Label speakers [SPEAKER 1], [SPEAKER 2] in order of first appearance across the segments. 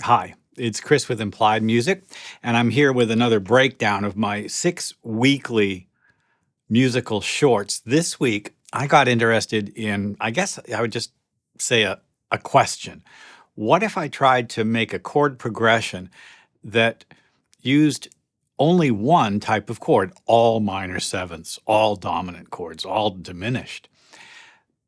[SPEAKER 1] Hi, it's Chris with Implied Music, and I'm here with another breakdown of my 6 weekly musical shorts. This week, I got interested in, I guess I would just say a question. What if I tried to make a chord progression that used only one type of chord, all minor sevenths, all dominant chords, all diminished?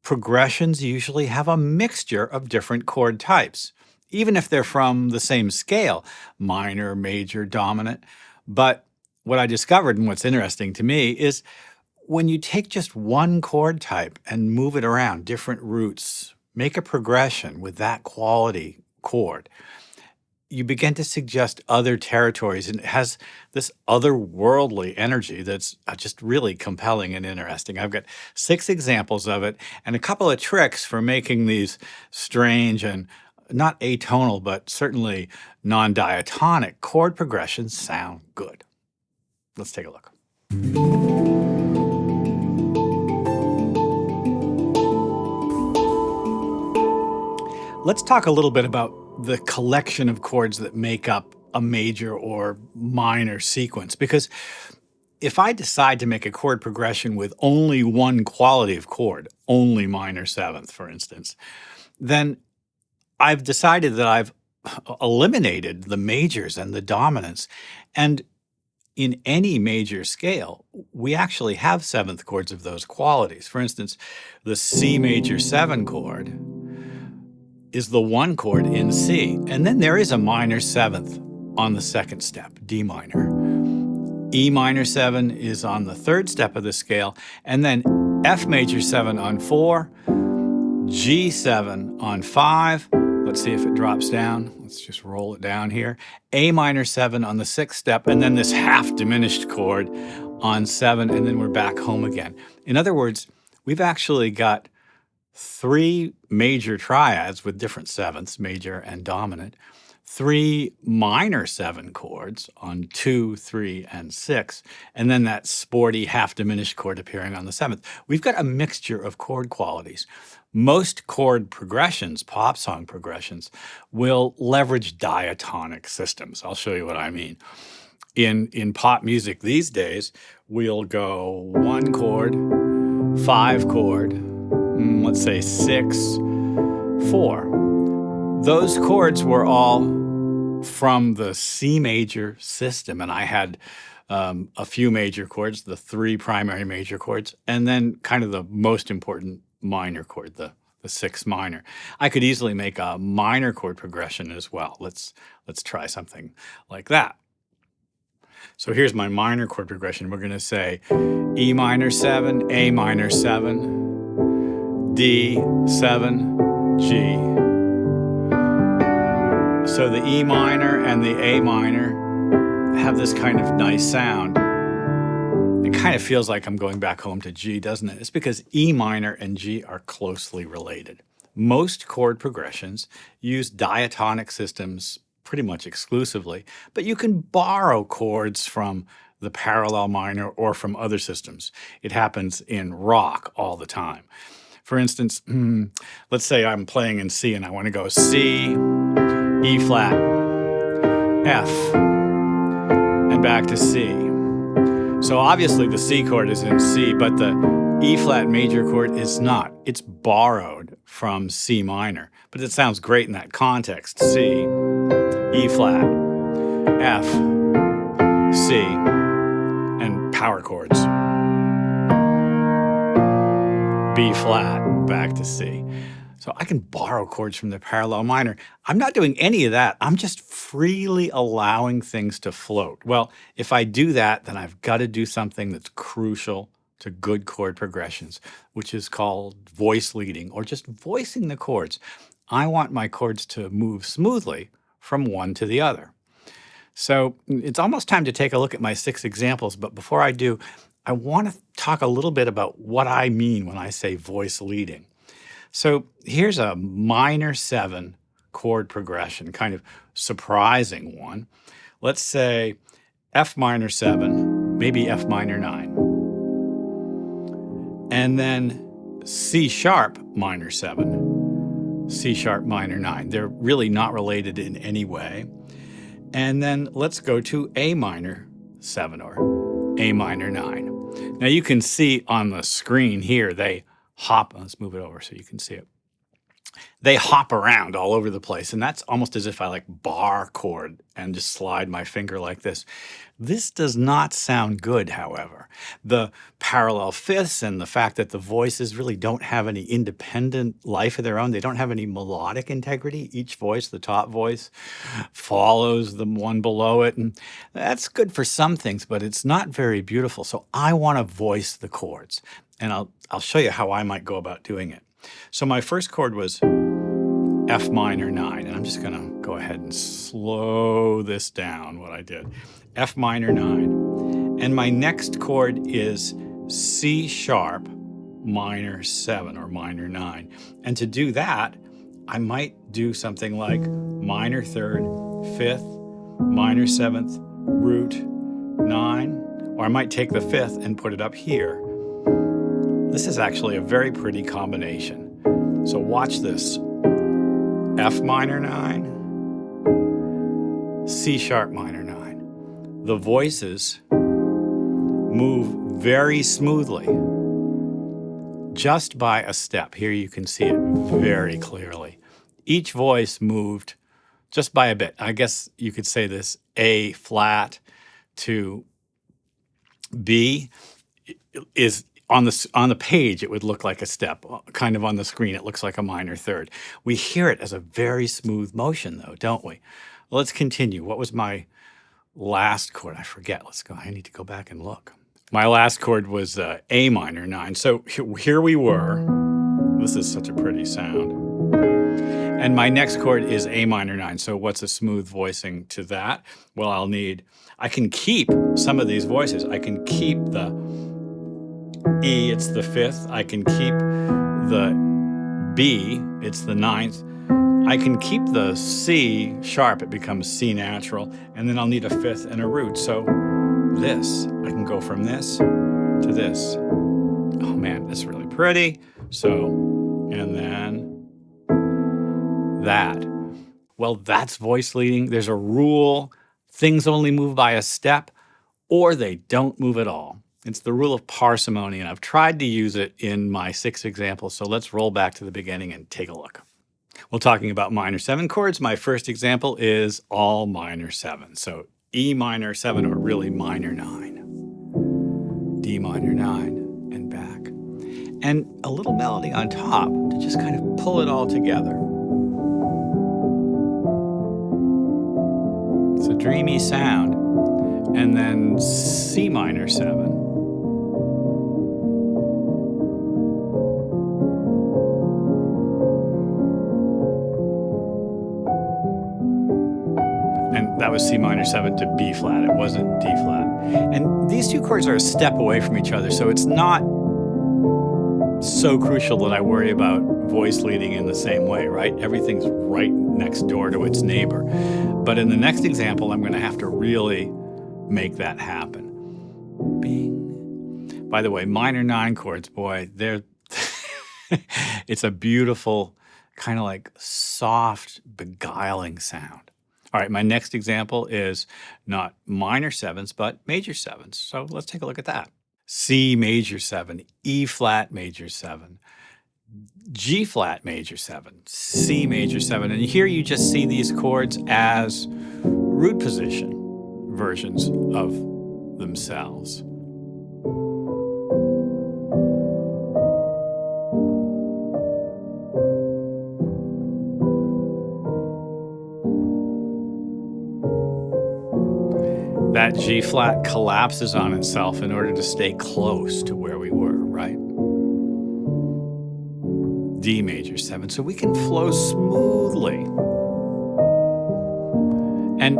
[SPEAKER 1] Progressions usually have a mixture of different chord types, even if they're from the same scale, minor, major, dominant. But what I discovered and what's interesting to me is when you take just one chord type and move it around, different roots, make a progression with that quality chord, you begin to suggest other territories, and it has this otherworldly energy that's just really compelling and interesting. I've got 6 examples of it and a couple of tricks for making these strange and not atonal, but certainly non-diatonic chord progressions sound good. Let's take a look. Let's talk a little bit about the collection of chords that make up a major or minor sequence, because if I decide to make a chord progression with only one quality of chord, only minor seventh, for instance, then I've decided that I've eliminated the majors and the dominants. And in any major scale, we actually have seventh chords of those qualities. For instance, the C major 7 chord is the one chord in C, and then there is a minor seventh on the second step, D minor. E minor 7 is on the third step of the scale, and then F major 7 on 4, G7 on 5. Let's see if it drops down. Let's just roll it down here. A minor 7 on the sixth step, and then this half diminished chord on 7, and then we're back home again. In other words, we've actually got 3 major triads with different sevenths, major and dominant, 3 minor 7 chords on 2, 3, and 6, and then that sporty half diminished chord appearing on the 7th. We've got a mixture of chord qualities. Most chord progressions, pop song progressions, will leverage diatonic systems. I'll show you what I mean. In pop music these days, we'll go 1 chord, 5 chord, let's say 6, 4. Those chords were all from the C major system, and I had a few major chords, the 3 primary major chords, and then kind of the most important minor chord, the 6 minor. I could easily make a minor chord progression as well. Let's try something like that. So here's my minor chord progression. We're going to say E minor 7, A minor 7, D, 7, G. So the E minor and the A minor have this kind of nice sound. It kind of feels like I'm going back home to G, doesn't it? It's because E minor and G are closely related. Most chord progressions use diatonic systems pretty much exclusively, but you can borrow chords from the parallel minor or from other systems. It happens in rock all the time. For instance, let's say I'm playing in C and I want to go C, E flat, F, and back to C. So obviously the C chord is in C, but the E flat major chord is not. It's borrowed from C minor, but it sounds great in that context. C, E flat, F, C, and power chords. B flat, back to C. So I can borrow chords from the parallel minor. I'm not doing any of that. I'm just freely allowing things to float. Well, if I do that, then I've got to do something that's crucial to good chord progressions, which is called voice leading, or just voicing the chords. I want my chords to move smoothly from one to the other. So it's almost time to take a look at my 6 examples, but before I do, I want to talk a little bit about what I mean when I say voice leading. So here's a minor 7 chord progression, kind of surprising one. Let's say F minor 7, maybe F minor 9. And then C sharp minor 7, C sharp minor 9. They're really not related in any way. And then let's go to A minor 7 or A minor 9. Now you can see on the screen here, they hop. Let's move it over so you can see it. They hop around all over the place. And that's almost as if I like bar chord and just slide my finger like this. This does not sound good, however. The parallel fifths and the fact that the voices really don't have any independent life of their own, they don't have any melodic integrity. Each voice, the top voice, follows the one below it. And that's good for some things, but it's not very beautiful. So I want to voice the chords. And I'll show you how I might go about doing it. So my first chord was F minor 9, and I'm just going to go ahead and slow this down, what I did. F minor 9. And my next chord is C sharp minor 7 or minor 9. And to do that, I might do something like minor 3rd, 5th, minor 7th, root 9, or I might take the 5th and put it up here. This is actually a very pretty combination. So watch this. F minor 9, C sharp minor 9. The voices move very smoothly just by a step. Here you can see it very clearly. Each voice moved just by a bit. I guess you could say this A flat to B is on the page, it would look like a step. Kind of on the screen, it looks like a minor 3rd. We hear it as a very smooth motion, though, don't we? Well, let's continue. What was my last chord? I forget. Let's go. I need to go back and look. My last chord was A minor 9. So here we were. This is such a pretty sound. And my next chord is A minor 9. So what's a smooth voicing to that? Well, I can keep some of these voices. I can keep the E, it's the 5th. I can keep the B, it's the 9th. I can keep the C sharp, it becomes C natural, and then I'll need a 5th and a root. So this, I can go from this to this. Oh man, that's really pretty. So, and then that. Well, that's voice leading. There's a rule. Things only move by a step, or they don't move at all. It's the rule of parsimony, and I've tried to use it in my 6 examples, so let's roll back to the beginning and take a look. Well, talking about minor 7 chords, my first example is all minor 7. So E minor 7, or really minor 9. D minor 9, and back. And a little melody on top to just kind of pull it all together. It's a dreamy sound. And then C minor 7. And that was C minor 7 to B flat. It wasn't D flat. And these two chords are a step away from each other, so it's not so crucial that I worry about voice leading in the same way, right? Everything's right next door to its neighbor. But in the next example, I'm going to have to really make that happen. Bing. By the way, minor 9 chords, boy, they're it's a beautiful, kind of like soft, beguiling sound. All right, my next example is not minor 7s, but major 7s. So let's take a look at that. C major 7, E flat major 7, G flat major 7, C major 7. And here you just see these chords as root position versions of themselves. That G flat collapses on itself in order to stay close to where we were, right? D major 7, so we can flow smoothly. And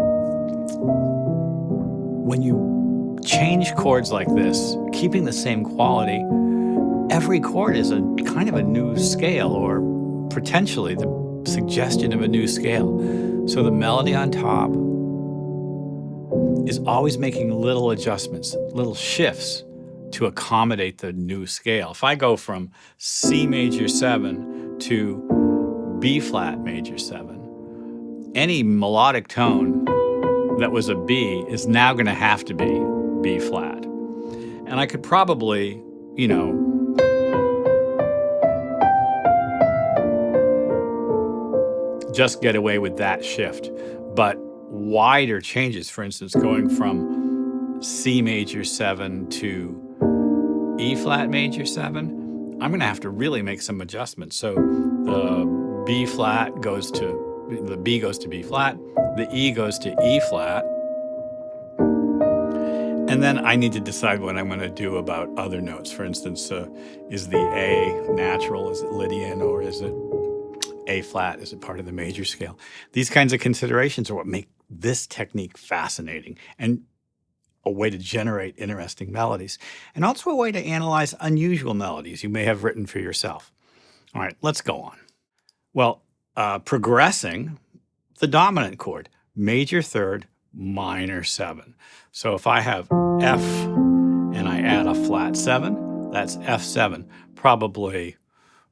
[SPEAKER 1] when you change chords like this, keeping the same quality, every chord is a kind of a new scale, or potentially the suggestion of a new scale. So the melody on top is always making little adjustments, little shifts to accommodate the new scale. If I go from C major 7 to B flat major 7, any melodic tone that was a B is now going to have to be B flat. And I could probably, just get away with that shift. But wider changes, for instance, going from C major 7 to E flat major 7, I'm going to have to really make some adjustments. So the B goes to B flat, the E goes to E flat. And then I need to decide what I'm going to do about other notes. For instance, is the A natural? Is it Lydian? Or is it A flat? Is it part of the major scale? These kinds of considerations are what make this technique fascinating and a way to generate interesting melodies, and also a way to analyze unusual melodies you may have written for yourself. All right, let's go on. Well, progressing the dominant chord, major 3rd, minor 7. So if I have F and I add a flat 7, that's F7, probably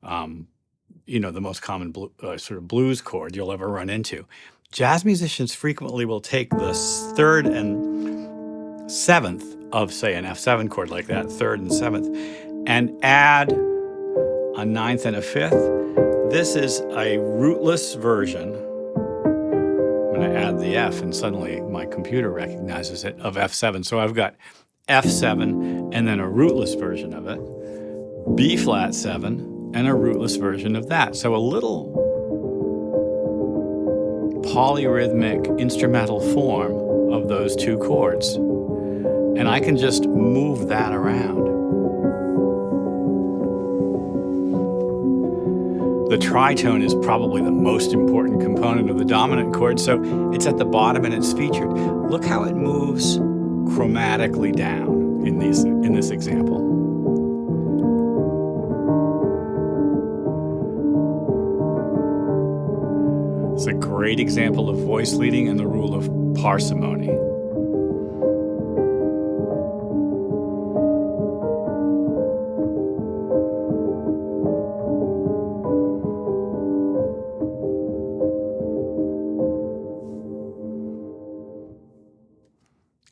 [SPEAKER 1] the most common sort of blues chord you'll ever run into. Jazz musicians frequently will take the 3rd and 7th of, say, an F7 chord like that, 3rd and 7th, and add a 9th and a 5th. This is a rootless version. I'm going to add the F, and suddenly my computer recognizes it, of F7. So I've got F7 and then a rootless version of it, B flat 7, and a rootless version of that. So a little polyrhythmic instrumental form of those two chords. And I can just move that around. The tritone is probably the most important component of the dominant chord, so it's at the bottom and it's featured. Look how it moves chromatically down in this example. It's a great example of voice leading and the rule of parsimony.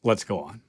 [SPEAKER 1] Let's go on.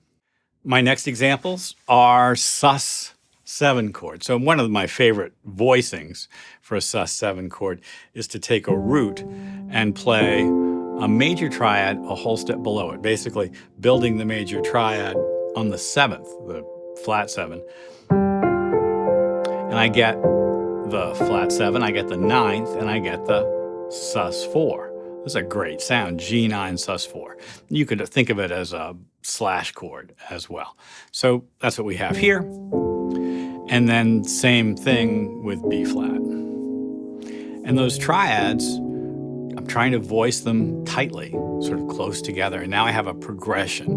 [SPEAKER 1] My next examples are sus 7 chord. So one of my favorite voicings for a sus 7 chord is to take a root and play a major triad a whole step below it, basically building the major triad on the 7th, the flat 7. And I get the flat 7, I get the 9th, and I get the sus 4. This is a great sound, G9 sus 4. You could think of it as a slash chord as well. So that's what we have here. And then same thing with B flat. And those triads, I'm trying to voice them tightly, sort of close together. And now I have a progression.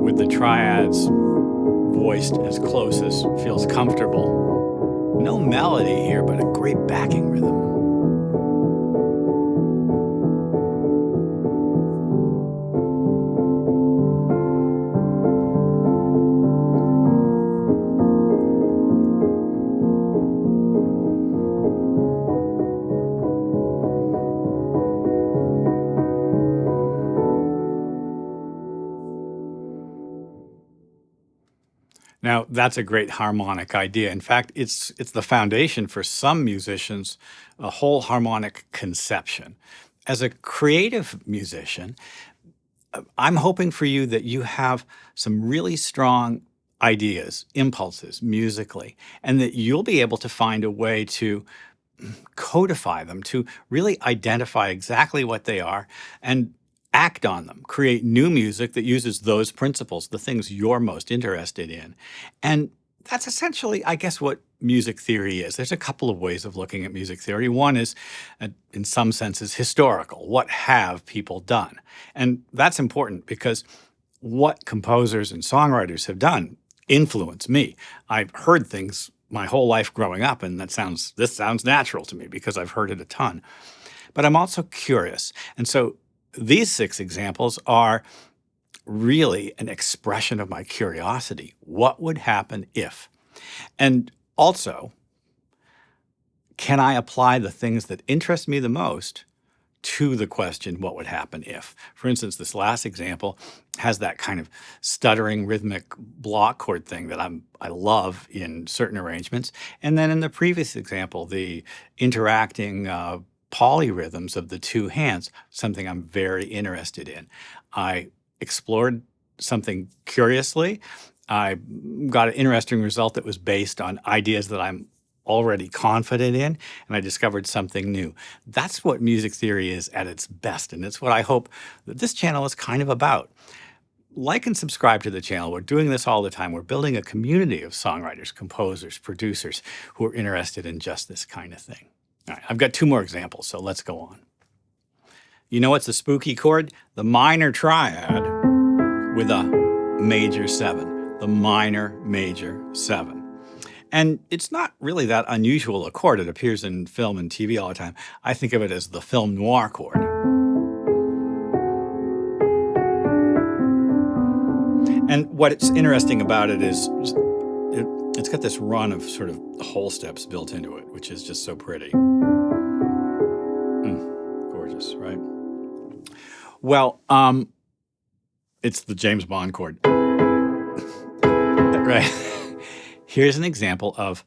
[SPEAKER 1] With the triads voiced as close as feels comfortable. No melody here, but a great backing rhythm. Now, that's a great harmonic idea. In fact, it's the foundation for some musicians, a whole harmonic conception. As a creative musician, I'm hoping for you that you have some really strong ideas, impulses musically, and that you'll be able to find a way to codify them, to really identify exactly what they are and act on them, create new music that uses those principles, the things you're most interested in. And that's essentially, I guess, what music theory is. There's a couple of ways of looking at music theory. One is, in some senses, historical. What have people done? And that's important because what composers and songwriters have done influence me. I've heard things my whole life growing up, and this sounds natural to me because I've heard it a ton. But I'm also curious. And so these 6 examples are really an expression of my curiosity. What would happen if? And also, can I apply the things that interest me the most to the question, what would happen if? For instance, this last example has that kind of stuttering rhythmic block chord thing that I love in certain arrangements. And then in the previous example, the interacting polyrhythms of the two hands, something I'm very interested in. I explored something curiously. I got an interesting result that was based on ideas that I'm already confident in, and I discovered something new. That's what music theory is at its best, and it's what I hope that this channel is kind of about. Like and subscribe to the channel. We're doing this all the time. We're building a community of songwriters, composers, producers who are interested in just this kind of thing. All right, I've got two more examples, so let's go on. You know what's a spooky chord? The minor triad with a major 7. The minor major 7. And it's not really that unusual a chord. It appears in film and TV all the time. I think of it as the film noir chord. And what's interesting about it is it's got this run of sort of whole steps built into it, which is just so pretty. Gorgeous, right? Well, it's the James Bond chord. Right. Here's an example of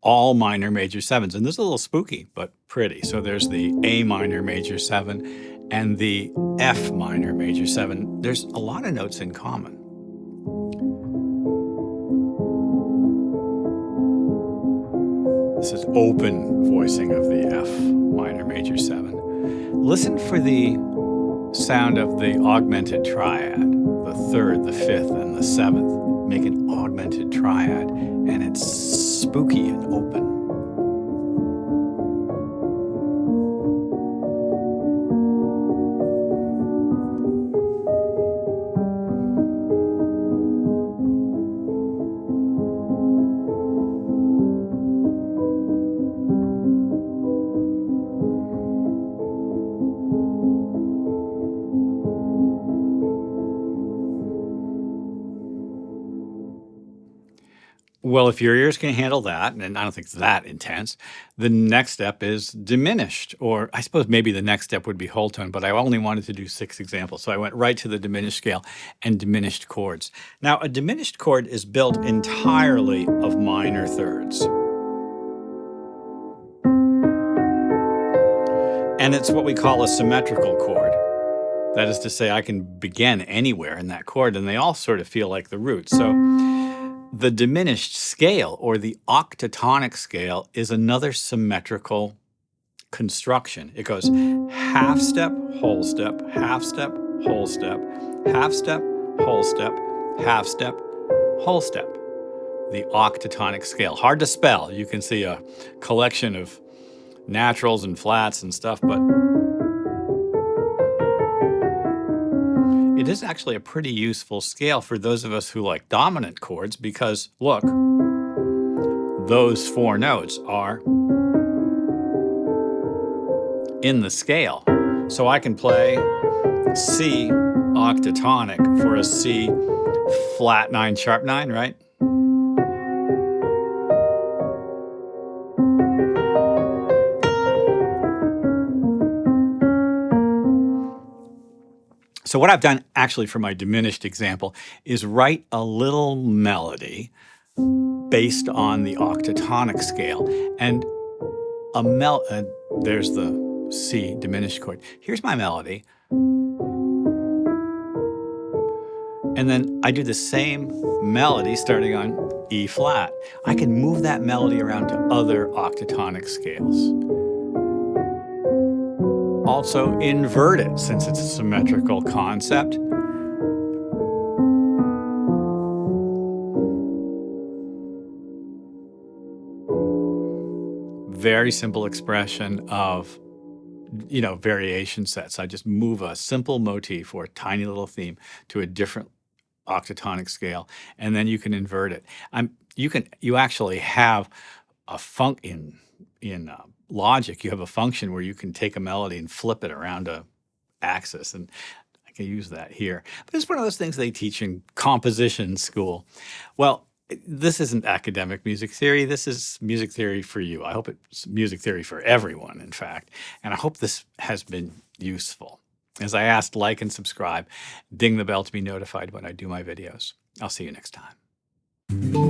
[SPEAKER 1] all minor major 7s. And this is a little spooky, but pretty. So there's the A minor major 7 and the F minor major 7. There's a lot of notes in common. This is open voicing of the F minor major 7. Listen for the sound of the augmented triad, the 3rd, the 5th, and the 7th. Make an augmented triad, and it's spooky and open. Well, if your ears can handle that, and I don't think it's that intense, the next step is diminished, or I suppose maybe the next step would be whole tone, but I only wanted to do 6 examples. So I went right to the diminished scale and diminished chords. Now, a diminished chord is built entirely of minor thirds. And it's what we call a symmetrical chord. That is to say, I can begin anywhere in that chord, and they all sort of feel like the root. So the diminished scale, or the octatonic scale, is another symmetrical construction. It goes half step, whole step, half step, whole step, half step, whole step, half step, whole step. The octatonic scale. Hard to spell. You can see a collection of naturals and flats and stuff, but it is actually a pretty useful scale for those of us who like dominant chords because, look, those 4 notes are in the scale. So I can play C octatonic for a C flat 9 sharp 9, right? So what I've done actually for my diminished example is write a little melody based on the octatonic scale. And there's the C diminished chord. Here's my melody. And then I do the same melody starting on E flat. I can move that melody around to other octatonic scales. Also invert it, since it's a symmetrical concept. Very simple expression of, variation sets. I just move a simple motif or a tiny little theme to a different octatonic scale, and then you can invert it. You actually have a in Logic. You have a function where you can take a melody and flip it around a axis, and can use that here. But it's one of those things they teach in composition school. Well, this isn't academic music theory. This is music theory for you. I hope it's music theory for everyone, in fact. And I hope this has been useful. As I asked, like and subscribe. Ding the bell to be notified when I do my videos. I'll see you next time.